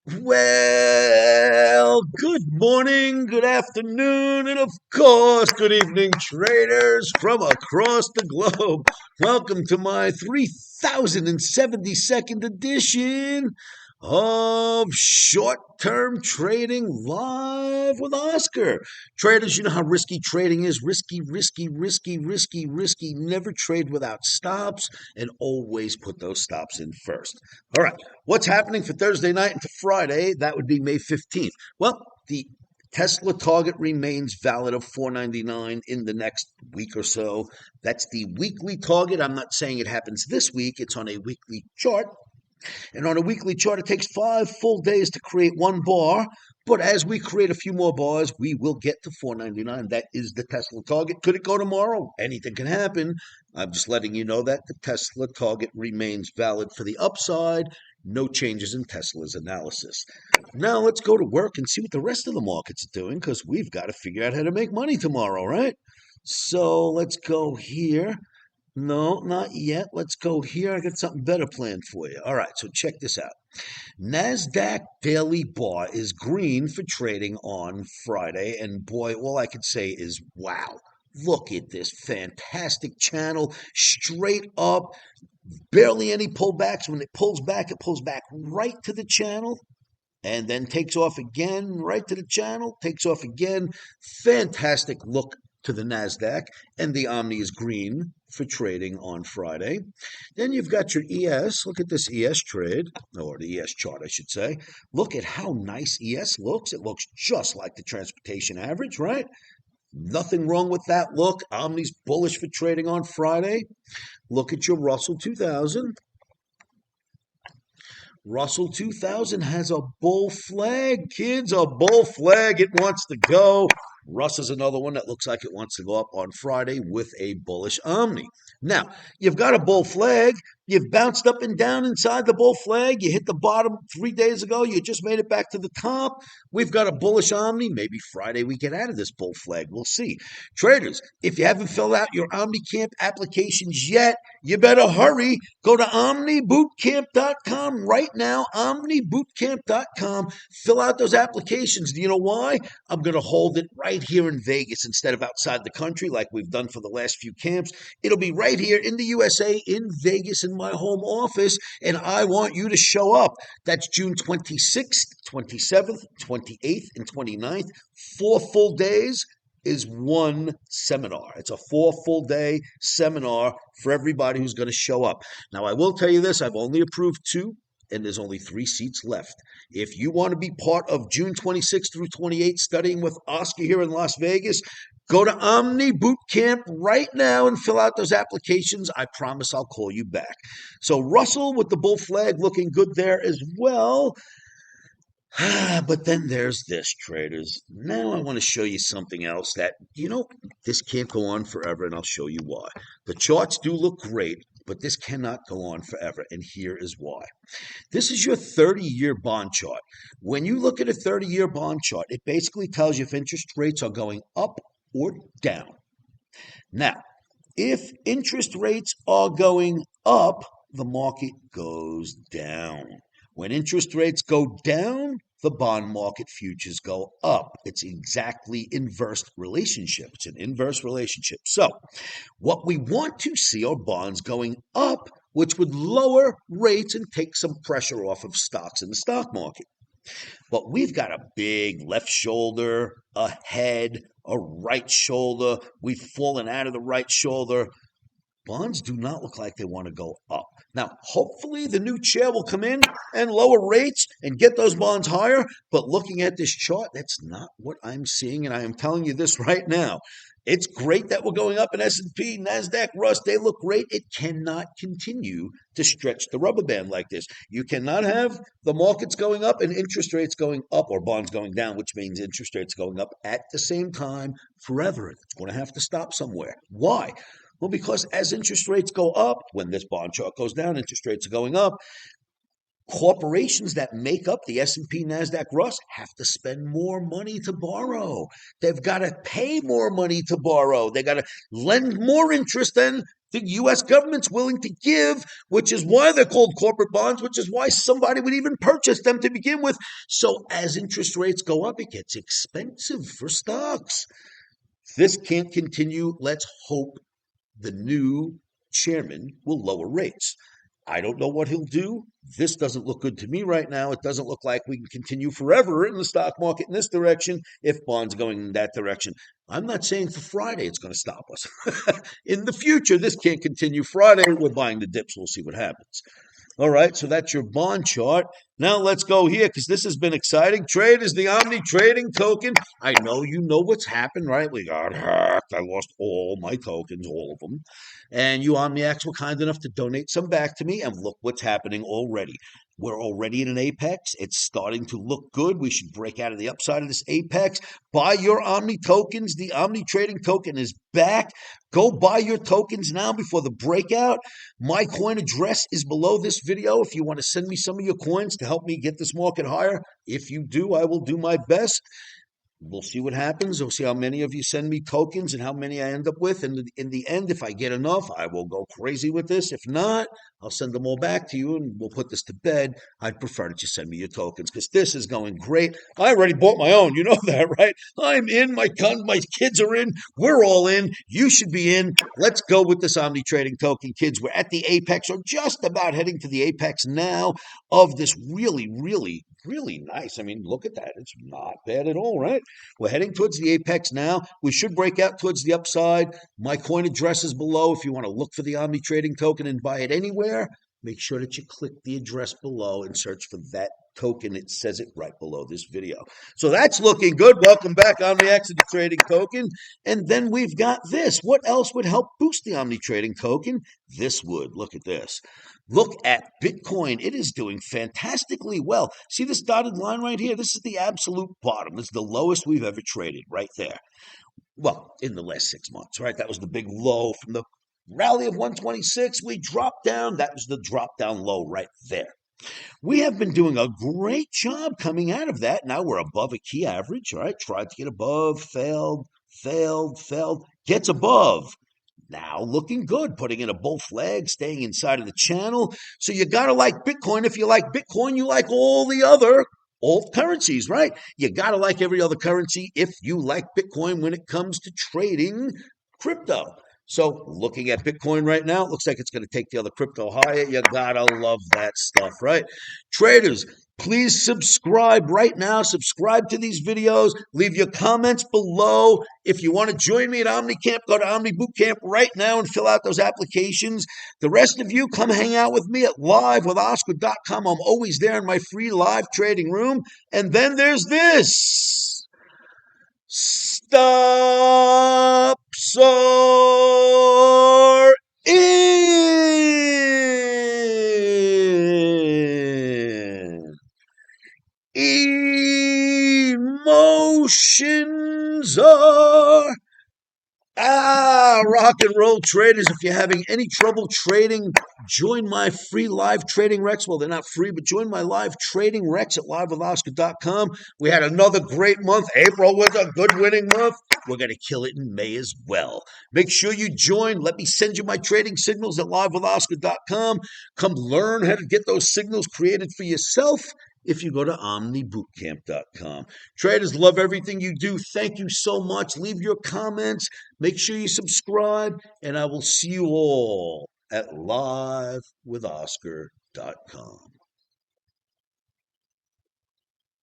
Well, good morning, good afternoon, and of course, good evening, traders from across the globe. Welcome to my 3072nd edition of Short Term Trading Live with Oscar. Traders, you know how risky trading is. Risky, risky, risky, risky, risky. Never trade without stops and always put those stops in first. All right. What's happening for Thursday night into Friday? That would be May 15th. Well, the Tesla target remains valid of 499 in the next week or so. That's the weekly target. I'm not saying it happens this week. It's on a weekly chart. And on a weekly chart, it takes 5 full days to create one bar. But as we create a few more bars, we will get to 499. That is the Tesla target. Could it go tomorrow? Anything can happen. I'm just letting you know that the Tesla target remains valid for the upside. No changes in Tesla's analysis. Now let's go to work and see what the rest of the market's doing, because we've got to figure out how to make money tomorrow, right? So let's go here. No, not yet. Let's go here. I got something better planned for you. All right, so check this out. NASDAQ daily bar is green for trading on Friday. And boy, all I could say is wow. Look at this fantastic channel, straight up, barely any pullbacks. When it pulls back right to the channel and then takes off again, right to the channel, takes off again. Fantastic look to the NASDAQ, and the Omni is green for trading on Friday. Then you've got your ES. Look at this ES trade, or the ES chart, I should say. Look at how nice ES looks. It looks just like the transportation average, right? Nothing wrong with that look. Omni's bullish for trading on Friday. Look at your Russell 2000. Russell 2000 has a bull flag, kids, a bull flag. It wants to go. Russ is another one that looks like it wants to go up on Friday with a bullish Omni. Now, you've got a bull flag. You've bounced up and down inside the bull flag. You hit the bottom 3 days ago. You just made it back to the top. We've got a bullish Omni. Maybe Friday we get out of this bull flag. We'll see. Traders, if you haven't filled out your OmniCamp applications yet, you better hurry. Go to OmniBootCamp.com right now, OmniBootCamp.com. Fill out those applications. Do you know why? I'm going to hold it right here in Vegas instead of outside the country like we've done for the last few camps. It'll be right here in the USA, in Vegas, in my home office, and I want you to show up. That's June 26th, 27th, 28th, and 29th. 4 full days is one seminar. It's a 4 full day seminar for everybody who's going to show up. Now, I will tell you this, I've only approved 2, and there's only 3 seats left. If you want to be part of June 26th through 28th studying with Oscar here in Las Vegas, go to Omni Bootcamp right now and fill out those applications. I promise I'll call you back. So Russell with the bull flag looking good there as well. But then there's this, traders. Now I want to show you something else that, this can't go on forever, and I'll show you why. The charts do look great, but this cannot go on forever, and here is why. This is your 30-year bond chart. When you look at a 30-year bond chart, it basically tells you if interest rates are going up or down. Now, if interest rates are going up, the market goes down. When interest rates go down, the bond market futures go up. It's exactly inverse relationship. It's an inverse relationship. So what we want to see are bonds going up, which would lower rates and take some pressure off of stocks in the stock market. But we've got a big left shoulder, a head, a right shoulder. We've fallen out of the right shoulder. Bonds do not look like they want to go up. Now, hopefully the new chair will come in and lower rates and get those bonds higher. But looking at this chart, that's not what I'm seeing. And I am telling you this right now. It's great that we're going up in S&P, NASDAQ, Russ. They look great. It cannot continue to stretch the rubber band like this. You cannot have the markets going up and interest rates going up, or bonds going down, which means interest rates going up at the same time forever. It's going to have to stop somewhere. Why? Well, because as interest rates go up, when this bond chart goes down, interest rates are going up. Corporations that make up the S&P, NASDAQ, Russ have to spend more money to borrow. They've got to pay more money to borrow. They got to lend more interest than the U.S. government's willing to give, which is why they're called corporate bonds, which is why somebody would even purchase them to begin with. So as interest rates go up, it gets expensive for stocks. This can't continue. Let's hope the new chairman will lower rates. I don't know what he'll do. This doesn't look good to me right now. It doesn't look like we can continue forever in the stock market in this direction if bonds are going in that direction. I'm not saying for Friday it's going to stop us. In the future, this can't continue. Friday, we're buying the dips. We'll see what happens. All right, so that's your bond chart. Now let's go here because this has been exciting. Trade is the Omni trading token. I know you know what's happened, right? We got hacked. I lost all my tokens, all of them. And you Omniacs were kind enough to donate some back to me. And look what's happening already. We're already in an apex. It's starting to look good. We should break out of the upside of this apex. Buy your Omni tokens. The Omni trading token is back. Go buy your tokens now before the breakout. My coin address is below this video if you want to send me some of your coins to help me get this market higher. If you do, I will do my best. We'll see what happens. We'll see how many of you send me tokens and how many I end up with. And in the end, if I get enough, I will go crazy with this. If not, I'll send them all back to you and we'll put this to bed. I'd prefer that you send me your tokens because this is going great. I already bought my own. You know that, right? I'm in. My kids are in. We're all in. You should be in. Let's go with this Omni trading token, kids. We're at the apex or just about heading to the apex now of this really nice. I mean, look at that. It's not bad at all, right? We're heading towards the apex now. We should break out towards the upside. My coin address is below. If you want to look for the Omni trading token and buy it anywhere, make sure that you click the address below and search for that token. It says it right below this video. So that's looking good. Welcome back, OmniX to the trading token. And then we've got this. What else would help boost the Omni trading token? This would. Look at this. Look at Bitcoin. It is doing fantastically well. See this dotted line right here? This is the absolute bottom. This is the lowest we've ever traded right there. Well, in the last 6 months, right? That was the big low from the rally of 126. We dropped down. That was the drop down low right there. We have been doing a great job coming out of that. Now we're above a key average, right? Tried to get above, failed, gets above. Now looking good, putting in a bull flag, staying inside of the channel. So you got to like Bitcoin. If you like Bitcoin, you like all the other alt currencies, right? You got to like every other currency if you like Bitcoin when it comes to trading crypto. So looking at Bitcoin right now, it looks like it's going to take the other crypto higher. You got to love that stuff, right? Traders, please subscribe right now. Subscribe to these videos. Leave your comments below. If you want to join me at OmniCamp, go to Omni Bootcamp right now and fill out those applications. The rest of you, come hang out with me at livewithoscar.com. I'm always there in my free live trading room. And then there's this. Stop soar in. Emotions are rock and roll traders. If you're having any trouble trading, join my free live trading Rex. Well, they're not free, but join my live trading Rex at livewithoscar.com. We had another great month. April was a good winning month. We're going to kill it in May as well. Make sure you join. Let me send you my trading signals at livewithoscar.com. Come learn how to get those signals created for yourself if you go to omnibootcamp.com. Traders, love everything you do. Thank you so much. Leave your comments. Make sure you subscribe, and I will see you all at livewithoscar.com.